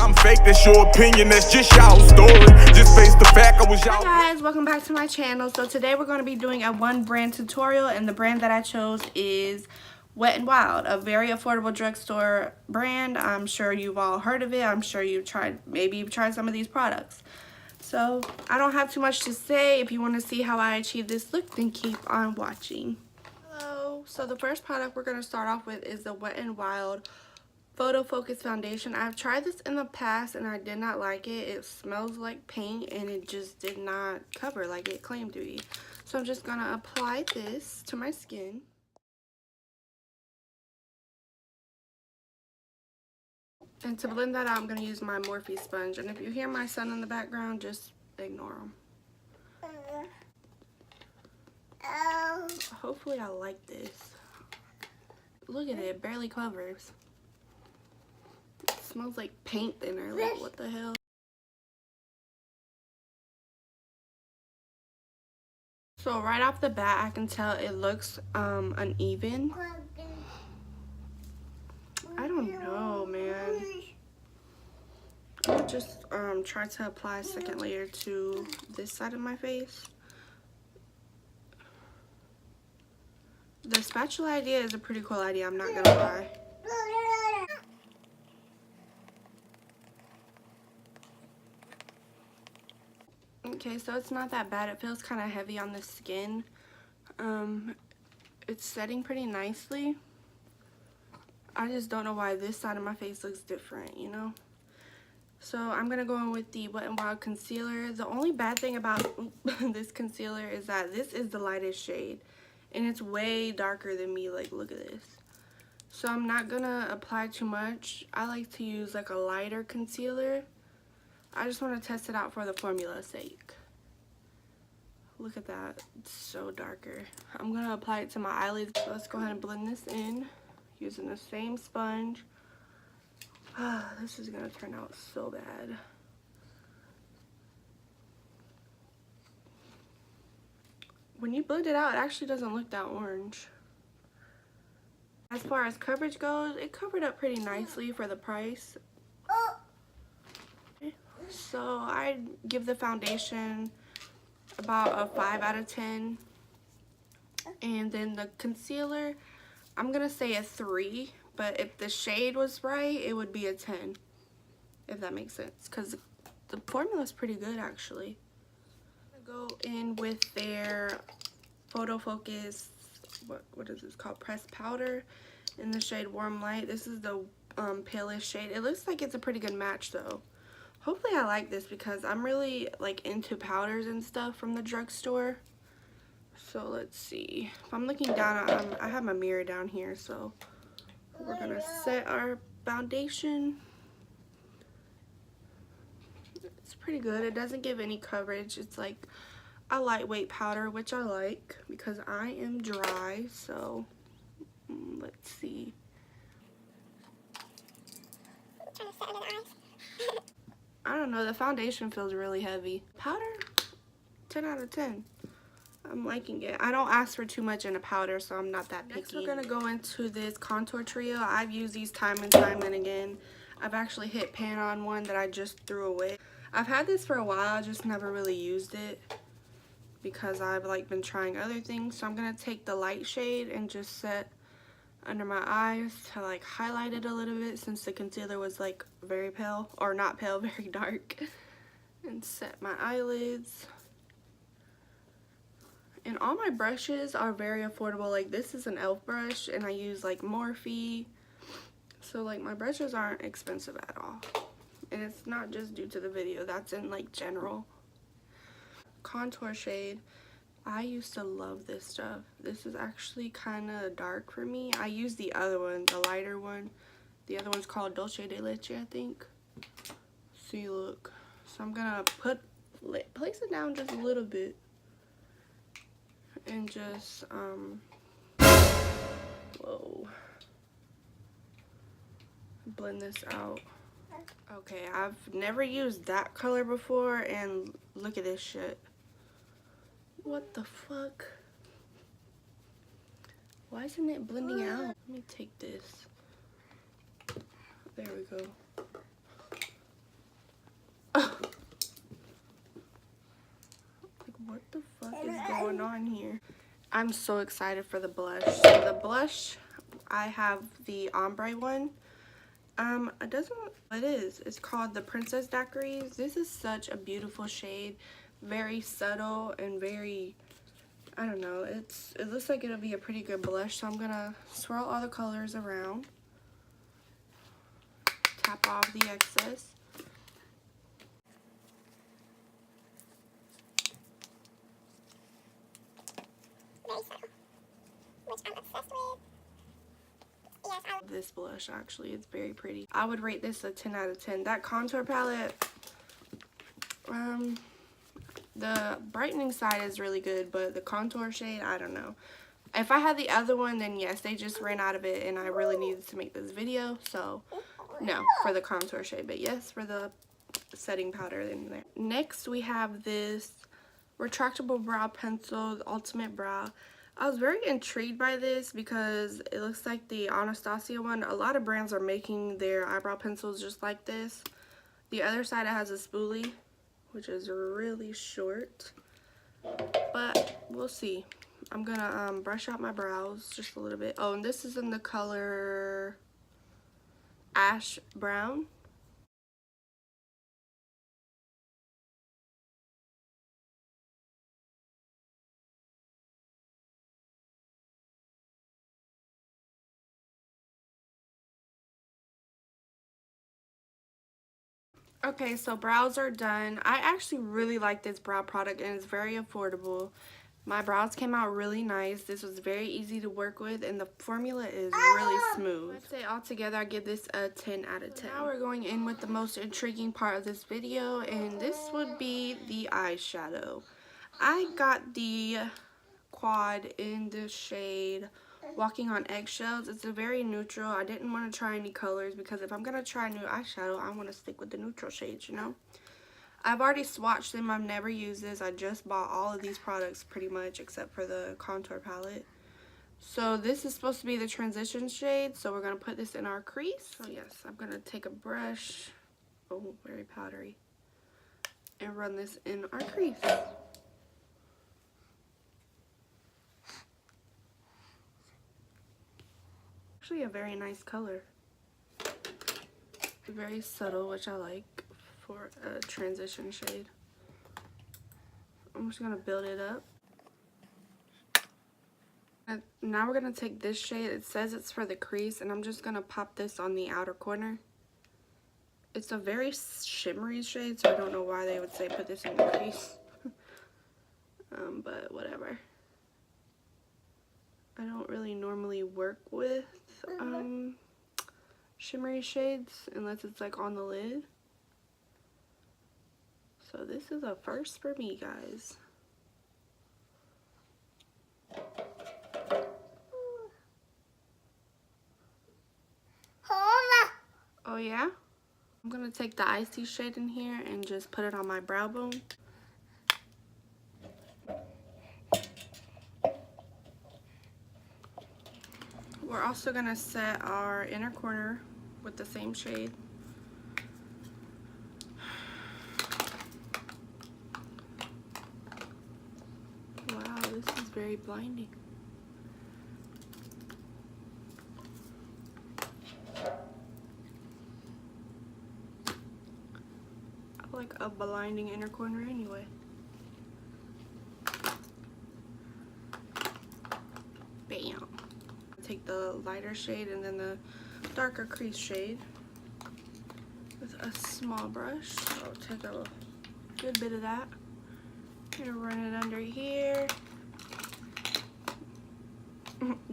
I'm fake, that's your opinion, that's just y'all story. Just face the fact I was y'all. Hi guys, welcome back to my channel. So today we're going to be doing a one brand tutorial, and the brand that I chose is Wet n Wild, a very affordable drugstore brand. I'm sure you've all heard of it. I'm sure maybe you've tried some of these products. So I don't have too much to say. If you want to see how I achieve this look, then keep on watching. Hello. So the first product we're going to start off with is the Wet n Wild Photo Focus Foundation. I've tried this in the past and I did not like it. It smells like paint and it just did not cover like it claimed to be. So I'm just going to apply this to my skin. And to blend that out, I'm going to use my Morphe sponge. And if you hear my son in the background, just ignore him. Hopefully I like this. Look at it, it barely covers. It smells like paint thinner. Like, what the hell? So right off the bat, I can tell it looks uneven. I don't know, man. I'll just try to apply a second layer to this side of my face. The spatula idea is a pretty cool idea, I'm not gonna lie. Okay, so it's not that bad. It feels kind of heavy on the skin. It's setting pretty nicely. I just don't know why this side of my face looks different, you know? So I'm going to go in with the Wet n Wild concealer. The only bad thing about this concealer is that this is the lightest shade. And it's way darker than me. Like, look at this. So I'm not going to apply too much. I like to use like a lighter concealer. I just want to test it out for the formula's sake. Look at that. It's so darker. I'm going to apply it to my eyelids. So let's go ahead and blend this in using the same sponge. This is going to turn out so bad. When you blend it out, it actually doesn't look that orange. As far as coverage goes, it covered up pretty nicely for the price. So I give the foundation about a 5 out of 10. And then the concealer, I'm going to say a 3. But if the shade was right, it would be a 10. If that makes sense. Because the formula is pretty good, actually. I'm going to go in with their Photo Focus, what is this called? Pressed Powder in the shade Warm Light. This is the palest shade. It looks like it's a pretty good match, though. Hopefully I like this because I'm really like into powders and stuff from the drugstore. So let's see. If I'm looking down, I have my mirror down here, so we're gonna set our foundation. It's pretty good. It doesn't give any coverage. It's like a lightweight powder, which I like because I am dry. So let's see. I don't know, the foundation feels really heavy. Powder, 10 out of 10. I'm liking it. I don't ask for too much in a powder, so I'm not that picky. Next, we're gonna go into this contour trio. I've used these time and again. I've actually hit pan on one that I just threw away. I've had this for a while, I just never really used it because I've like been trying other things. So I'm gonna take the light shade and just set under my eyes to like highlight it a little bit since the concealer was like very pale, or not pale, very dark, and set my eyelids. And all my brushes are very affordable. Like, this is an e.l.f. brush and I use like Morphe, so like my brushes aren't expensive at all. And it's not just due to the video, that's in like general. Contour shade, I used to love this stuff. This is actually kind of dark for me. I use the other one, the lighter one. The other one's called Dolce de Leche, I think. See, look. So I'm gonna place it down just a little bit and just whoa, blend this out. Okay, I've never used that color before, and look at this shit. What the fuck? Why isn't it blending out? Let me take this. There we go. going on here. I'm so excited for the blush. So the blush, I have the ombre one. It doesn't, it is. It's called the Princess Daiquiris. This is such a beautiful shade. Very subtle and very, I don't know, it looks like it'll be a pretty good blush. So I'm gonna swirl all the colors around. Tap off the excess. Which I'm obsessed with. Yes, I love This blush, actually, it's very pretty. I would rate this a 10 out of 10. That contour palette, the brightening side is really good, but the contour shade, I don't know. If I had the other one, then yes, they just ran out of it and I really needed to make this video, so no for the contour shade, but yes for the setting powder in there. Next we have this retractable brow pencil, the Ultimate Brow. I was very intrigued by this because it looks like the Anastasia one. A lot of brands are making their eyebrow pencils just like this. The other side, it has a spoolie, which is really short, but we'll see. I'm gonna brush out my brows just a little bit. Oh, and this is in the color Ash Brown. Okay, so brows are done. I actually really like this brow product and it's very affordable. My brows came out really nice. This was very easy to work with and the formula is really smooth. I'd say altogether I give this a 10 out of 10. Now we're going in with the most intriguing part of this video, and this would be the eyeshadow. I got the quad in the shade Walking on Eggshells. It's a very neutral. I didn't want to try any colors because if I'm going to try a new eyeshadow, I want to stick with the neutral shades, you know. I've already swatched them. I've never used this. I just bought all of these products pretty much except for the contour palette. So this is supposed to be the transition shade. So we're going to put this in our crease. So yes, I'm going to take a brush. Oh, very powdery. And run this in our crease. Actually a very nice color. Very subtle, which I like for a transition shade. I'm just gonna build it up. And now we're gonna take this shade. It says it's for the crease, and I'm just gonna pop this on the outer corner. It's a very shimmery shade, so I don't know why they would say put this in the crease. But whatever. I don't really normally work with shimmery shades unless it's like on the lid. So this is a first for me, guys. Oh yeah? I'm gonna take the icy shade in here and just put it on my brow bone. We're also gonna set our inner corner with the same shade. Wow, this is very blinding. I like a blinding inner corner anyway. Bam. Take the lighter shade and then the darker crease shade with a small brush. I'll take a good bit of that and run it under here.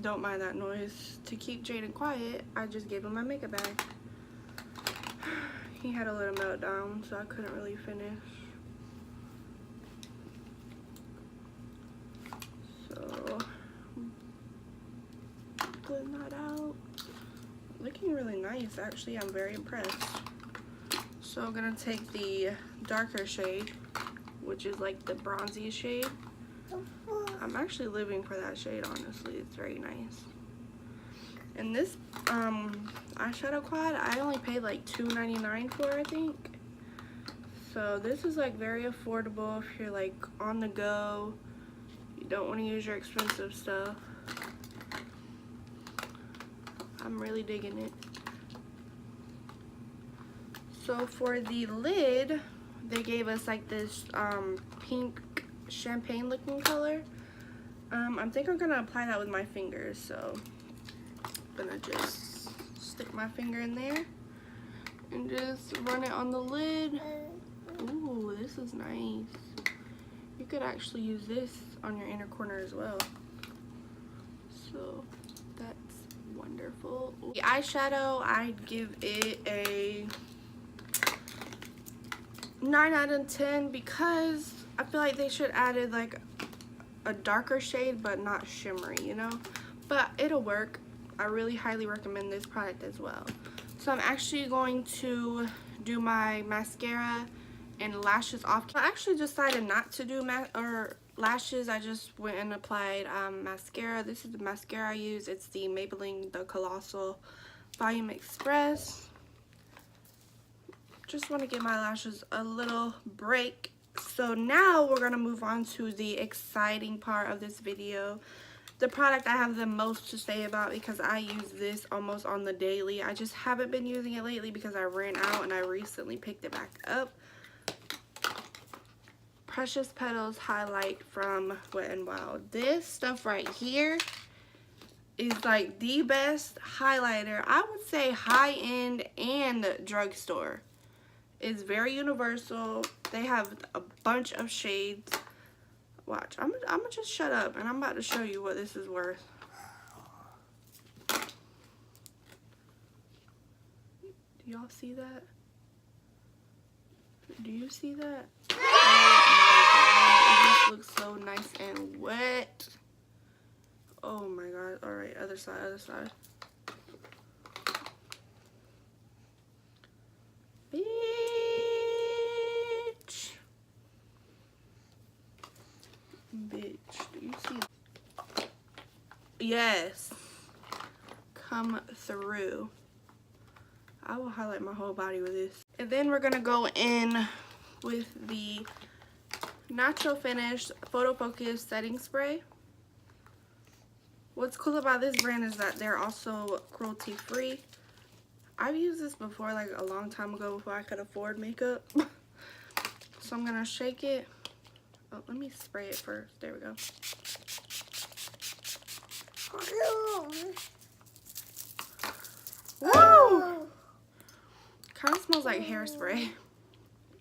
Don't mind that noise. To keep Jaden quiet, I just gave him my makeup bag. He had a little meltdown, so I couldn't really finish. So putting that out. Looking really nice, actually. I'm very impressed. So I'm gonna take the darker shade, which is like the bronzy shade. I'm actually living for that shade, honestly. It's very nice. And this eyeshadow quad, I only paid like $2.99 for, I think. So this is like very affordable if you're like on the go. You don't want to use your expensive stuff. I'm really digging it. So for the lid, they gave us like this pink champagne looking color. I think I'm gonna apply that with my fingers, so I'm gonna just stick my finger in there and just run it on the lid. Ooh, this is nice. You could actually use this on your inner corner as well. So that's wonderful. The eyeshadow, I'd give it a 9 out of 10 because I feel like they should added like a darker shade but not shimmery, you know, but it'll work. I really highly recommend this product as well. So I'm actually going to do my mascara and lashes off. I actually decided not to do lashes. I just went and applied mascara. This is the mascara I use. It's the Maybelline The Colossal Volume Express. Just want to give my lashes a little break. So now we're going to move on to the exciting part of this video. The product I have the most to say about because I use this almost on the daily. I just haven't been using it lately because I ran out and I recently picked it back up. Precious Petals Highlight from Wet n Wild. This stuff right here is like the best highlighter. I would say high-end and drugstore. It's very universal. They have a bunch of shades. Watch, I'm gonna just shut up and I'm about to show you what this is worth. Do y'all see that? Do you see that? Oh my god, it just looks so nice and wet. Oh my god. Alright, other side, other side. Bitch, do you see? Yes, come through. I will highlight my whole body with this. And then we're gonna go in with the Natural Finish Photo Focus Setting Spray. What's cool about this brand is that they're also cruelty free. I've used this before, like a long time ago, before I could afford makeup. So I'm gonna shake it. Oh, let me spray it first. There we go. Woo! Kind of smells like hairspray.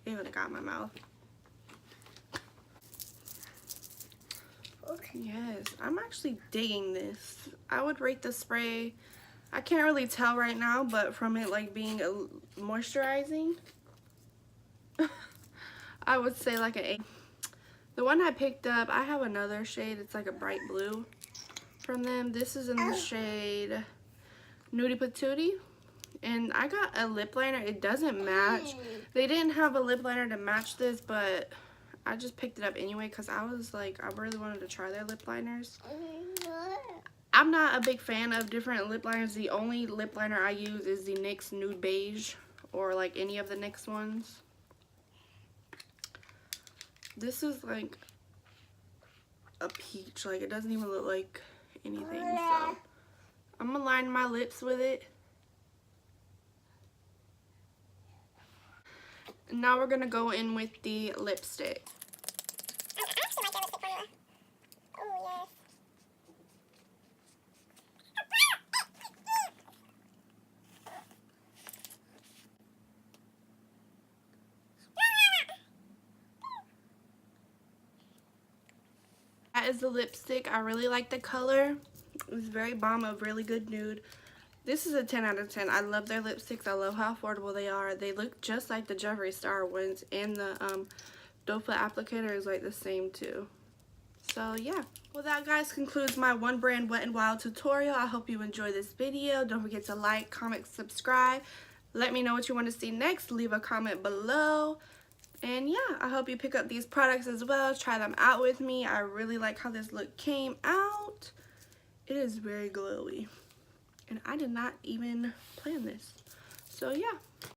Ew, it got in my mouth. Yes, I'm actually digging this. I would rate the spray, I can't really tell right now, but from it like being moisturizing, I would say like an 8. The one I picked up, I have another shade. It's like a bright blue from them. This is in the shade Nudie Patootie. And I got a lip liner. It doesn't match. They didn't have a lip liner to match this, but I just picked it up anyway because I was like, I really wanted to try their lip liners. I'm not a big fan of different lip liners. The only lip liner I use is the NYX Nude Beige or like any of the NYX ones. This is like a peach. Like, it doesn't even look like anything. So I'm gonna line my lips with it. And now we're gonna go in with the lipstick. I actually like their lipstick formula. Oh, yes. That is the lipstick. I really like the color. It's very bomb, a really good nude. This is a 10 out of 10. I love their lipsticks. I love how affordable they are. They look just like the Jeffree Star ones, and the doe foot applicator is like the same too. So yeah. Well, that guys concludes my one brand Wet n Wild tutorial. I hope you enjoyed this video. Don't forget to like, comment, subscribe. Let me know what you want to see next. Leave a comment below. And yeah, I hope you pick up these products as well. Try them out with me. I really like how this look came out. It is very glowy. And I did not even plan this. So yeah.